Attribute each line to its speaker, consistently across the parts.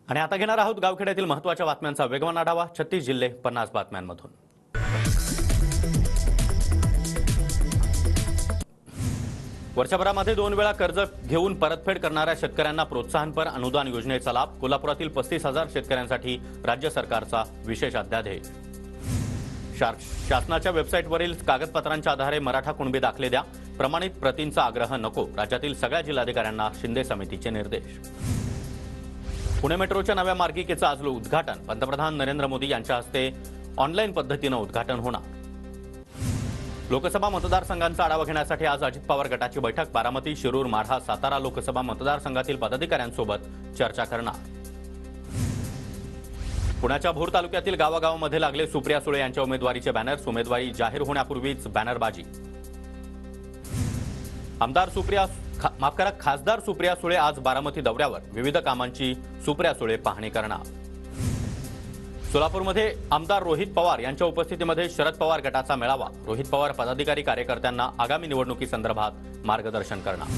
Speaker 1: आणि आता घेणार आहोत गावखेड्यातील महत्त्वाच्या बातम्यांचा वेगवान आढावा. 36 जिल्हे 50 बातम्यांमधून. वर्षभरामध्ये 2 वेळा कर्ज घेऊन परतफेड करणाऱ्या शेतकऱ्यांना प्रोत्साहनपर अनुदान योजनेचा लाभ. कोल्हापुरातील 35,000 शेतकऱ्यांसाठी राज्य सरकारचा विशेष अध्यादेश. शासनाच्या वेबसाईटवरील कागदपत्रांच्या आधारे मराठा कुणबी दाखले द्या. प्रमाणित प्रतींचा आग्रह नको. राज्यातील सगळ्या जिल्हाधिकाऱ्यांना शिंदे समितीचे निर्देश. पुणे मेट्रोच्या नव्या मार्गिकेचं आज उद्घाटन. पंतप्रधान नरेंद्र मोदी यांच्या हस्ते ऑनलाईन पद्धतीनं उद्घाटन होणार. लोकसभा मतदारसंघांचा आढावा घेण्यासाठी आज अजित पवार गटाची बैठक. बारामती, शिरूर, माढा, सातारा लोकसभा मतदारसंघातील पदाधिकाऱ्यांसोबत चर्चा करणार. पुण्याच्या भोर तालुक्यातील गावागावांमध्ये लागले सुप्रिया सुळे यांच्या उमेदवारीचे बॅनर्स. उमेदवारी जाहीर होण्यापूर्वीच बॅनरबाजी. खासदार सुप्रिया सुळे आज बारामती दौऱ्यावर. विविध कामांची सुप्रिया सुळे पाहणी करणार. सोलापूरमध्ये आमदार रोहित पवार यांच्या उपस्थितीमध्ये शरद पवार गटाचा मेळावा. रोहित पवार पदाधिकारी कार्यकर्त्यांना आगामी निवडणुकीसंदर्भात मार्गदर्शन करणार.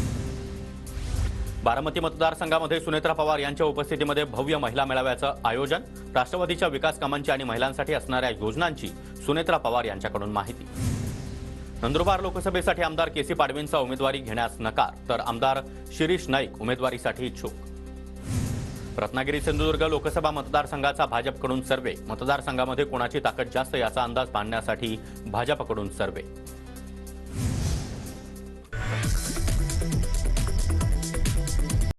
Speaker 1: बारामती मतदारसंघामध्ये सुनेत्रा पवार यांच्या उपस्थितीमध्ये भव्य महिला मेळाव्याचं आयोजन. राष्ट्रवादीच्या विकास कामांची आणि महिलांसाठी असणाऱ्या योजनांची सुनेत्रा पवार यांच्याकडून माहिती. नंदुरबार लोकसभेसाठी आमदार केसी पाडवींचा उमेदवारी घेण्यास नकार, तर आमदार शिरीष नाईक उमेदवारीसाठी इच्छुक. रत्नागिरी सिंधुदुर्ग लोकसभा मतदारसंघाचा भाजपकडून सर्वे. मतदारसंघामध्ये कोणाची ताकद जास्त याचा अंदाज बांधण्यासाठी भाजपकडून सर्वे.